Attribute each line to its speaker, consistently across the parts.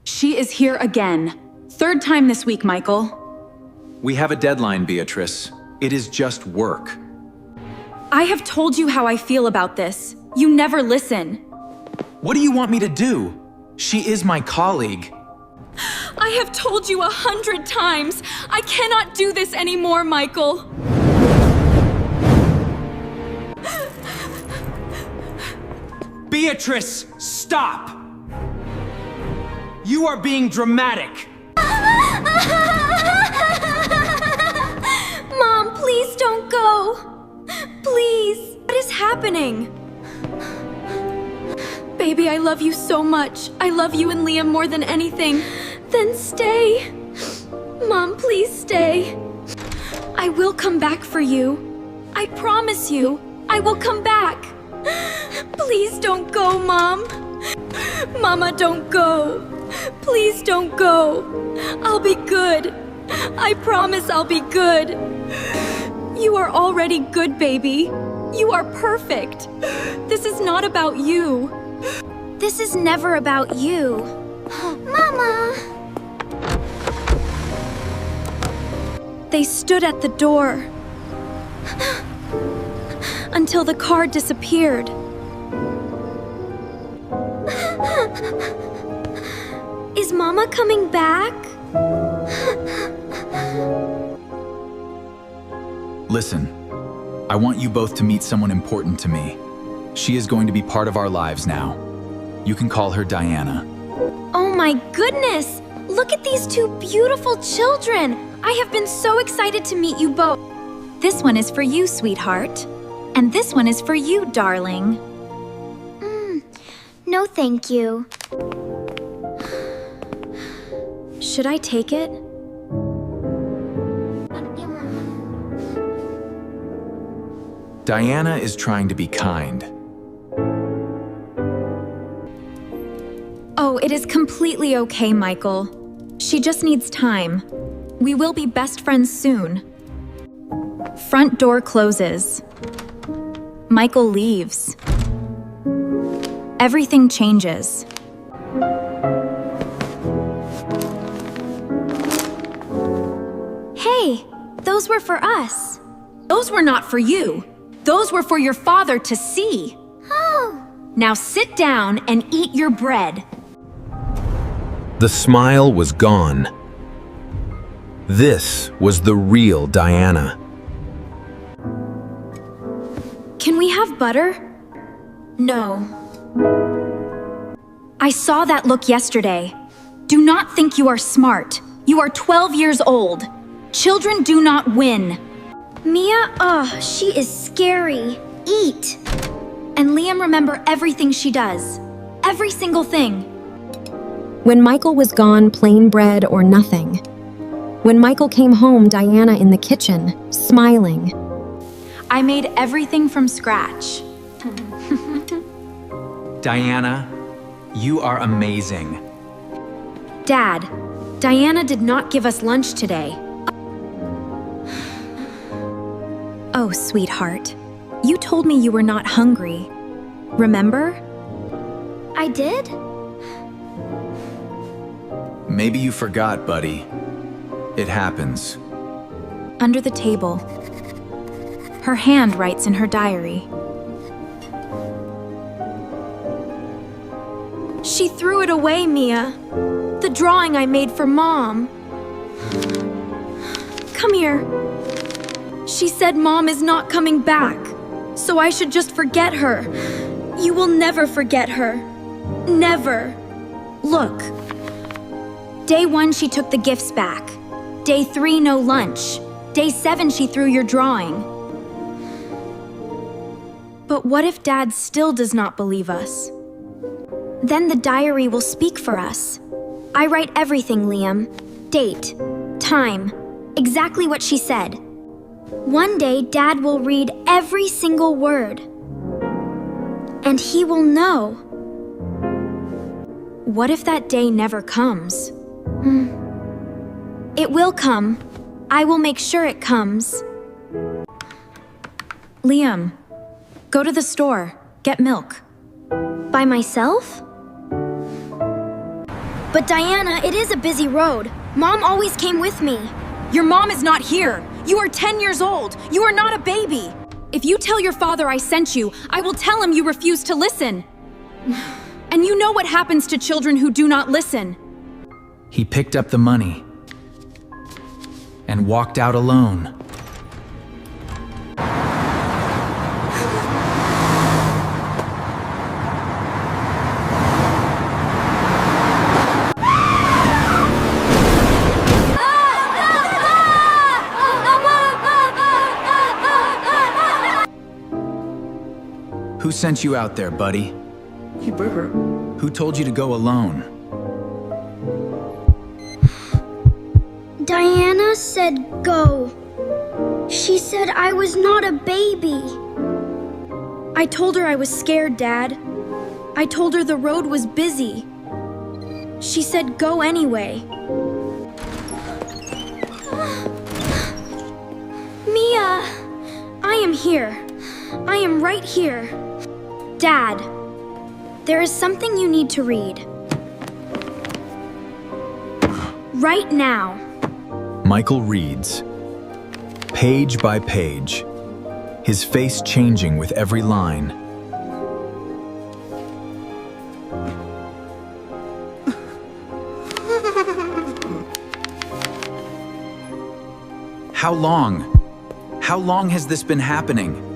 Speaker 1: She is here again. Third time this week, Michael.
Speaker 2: We have a deadline, Beatrice. It is just work.
Speaker 1: I have told you how I feel about this. You never listen.
Speaker 2: What do you want me to do? She is my colleague.
Speaker 1: I have told you 100 times. I cannot do this anymore, Michael.
Speaker 2: Beatrice, stop! You are being dramatic.
Speaker 1: Mom, please don't go. Please. What is happening? Baby, I love you so much. I love you and Liam more than anything. Then stay. Mom, please stay. I will come back for you. I promise you. I will come back. Please don't go, Mom. Mama, don't go. Please don't go. I'll be good. I promise I'll be good. You are already good, baby. You are perfect. This is not about you.
Speaker 3: This is never about you. Mama!
Speaker 1: They stood at the door until the car disappeared.
Speaker 3: Is Mama coming back?
Speaker 2: Listen, I want you both to meet someone important to me. She is going to be part of our lives now. You can call her Diana.
Speaker 3: Oh my goodness! Look at these two beautiful children! I have been so excited to meet you both.
Speaker 4: This one is for you, sweetheart. And this one is for you, darling.
Speaker 3: No thank you.
Speaker 1: Should I take it?
Speaker 2: Diana is trying to be kind.
Speaker 1: Oh, it is completely okay, Michael. She just needs time. We will be best friends soon. Front door closes. Michael leaves. Everything changes.
Speaker 3: Hey, those were for us.
Speaker 1: Those were not for you. Those were for your father to see.
Speaker 3: Oh.
Speaker 1: Now sit down and eat your bread.
Speaker 5: The smile was gone. This was the real Diana.
Speaker 1: Can we have butter? No. I saw that look yesterday. Do not think you are smart. You are 12 years old. Children do not win.
Speaker 3: Mia, she is scary. Eat.
Speaker 1: And Liam, remember everything she does. Every single thing.
Speaker 6: When Michael was gone, plain bread or nothing. When Michael came home, Diana in the kitchen, smiling.
Speaker 1: I made everything from scratch.
Speaker 2: Diana, you are amazing.
Speaker 1: Dad, Diana did not give us lunch today. Oh, sweetheart. You told me you were not hungry. Remember?
Speaker 3: I did?
Speaker 2: Maybe you forgot, buddy. It happens.
Speaker 1: Under the table. Her hand writes in her diary. She threw it away, Mia. The drawing I made for Mom. Come here. She said Mom is not coming back, so I should just forget her. You will never forget her. Never. Look. Day 1, she took the gifts back. Day 3, no lunch. Day 7, she threw your drawing. But what if Dad still does not believe us? Then the diary will speak for us. I write everything, Liam. Date, time, exactly what she said. One day, Dad will read every single word. And he will know. What if that day never comes? It will come. I will make sure it comes. Liam, go to the store. Get milk.
Speaker 3: By myself? But Diana, it is a busy road. Mom always came with me.
Speaker 1: Your mom is not here. You are 10 years old. You are not a baby. If you tell your father I sent you, I will tell him you refuse to listen. And you know what happens to children who do not listen.
Speaker 2: He picked up the money and walked out alone. Who sent you out there, buddy? Who told you to go alone?
Speaker 3: Diana said go. She said I was not a baby.
Speaker 1: I told her I was scared, Dad. I told her the road was busy. She said go anyway. Mia! I am here. I am right here.
Speaker 3: Dad, there is something you need to read. Right now.
Speaker 2: Michael reads, page by page, his face changing with every line. How long? How long has this been happening?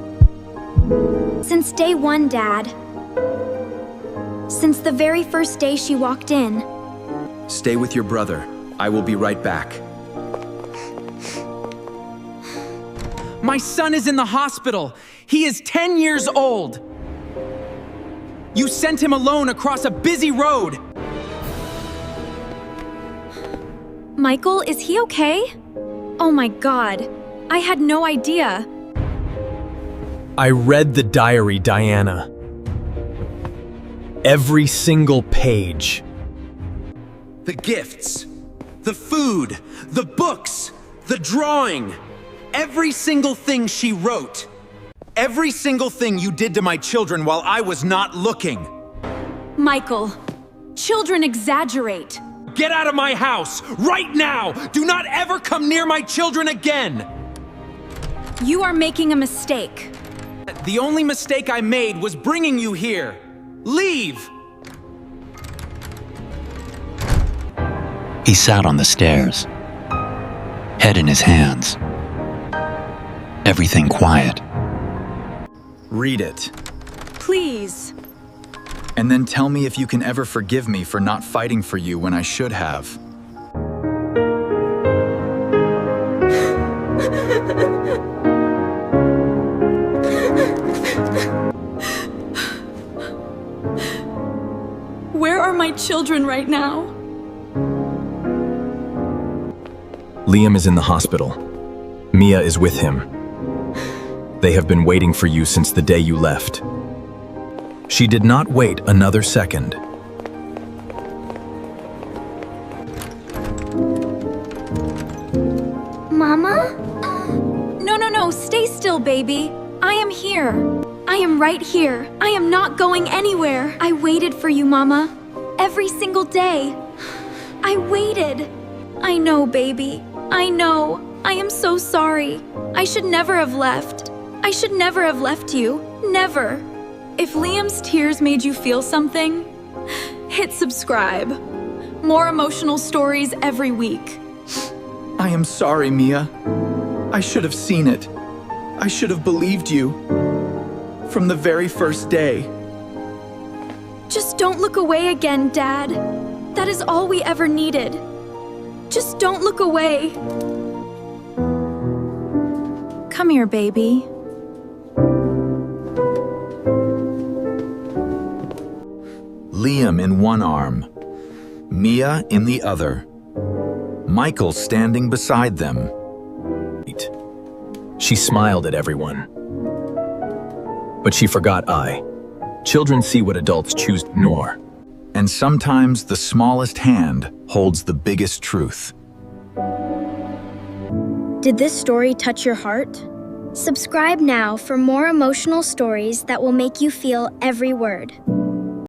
Speaker 3: Since day one, Dad. Since the very first day she walked in.
Speaker 2: Stay with your brother. I will be right back.
Speaker 7: My son is in the hospital. He is 10 years old. You sent him alone across a busy road.
Speaker 1: Michael, is he okay? Oh my God, I had no idea.
Speaker 8: I read the diary, Diana. Every single page.
Speaker 7: The gifts, the food, the books, the drawing. Every single thing she wrote. Every single thing you did to my children while I was not looking.
Speaker 1: Michael, children exaggerate.
Speaker 7: Get out of my house, right now! Do not ever come near my children again!
Speaker 1: You are making a mistake.
Speaker 7: The only mistake I made was bringing you here. Leave!
Speaker 9: He sat on the stairs, head in his hands. Everything quiet.
Speaker 2: Read it,
Speaker 1: Please.
Speaker 2: and then tell me if you can ever forgive me for not fighting for you when I should have.
Speaker 1: Where are my children right now?
Speaker 8: Liam is in the hospital. Mia is with him. They have been waiting for you since the day you left. She did not wait another second.
Speaker 3: Mama?
Speaker 1: No, stay still, baby. I am here. I am right here. I am not going anywhere. I waited for you, Mama. Every single day. I waited. I know, baby. I know. I am so sorry. I should never have left. I should never have left you. Never. If Liam's tears made you feel something, hit subscribe. More emotional stories every week.
Speaker 2: I am sorry, Mia. I should have seen it. I should have believed you. From the very first day.
Speaker 1: Just don't look away again, Dad. That is all we ever needed. Just don't look away. Come here, baby.
Speaker 2: Liam in one arm, Mia in the other. Michael standing beside them.
Speaker 8: She smiled at everyone. But she forgot I. Children see what adults choose to ignore.
Speaker 2: And sometimes the smallest hand holds the biggest truth.
Speaker 3: Did this story touch your heart? Subscribe now for more emotional stories that will make you feel every word.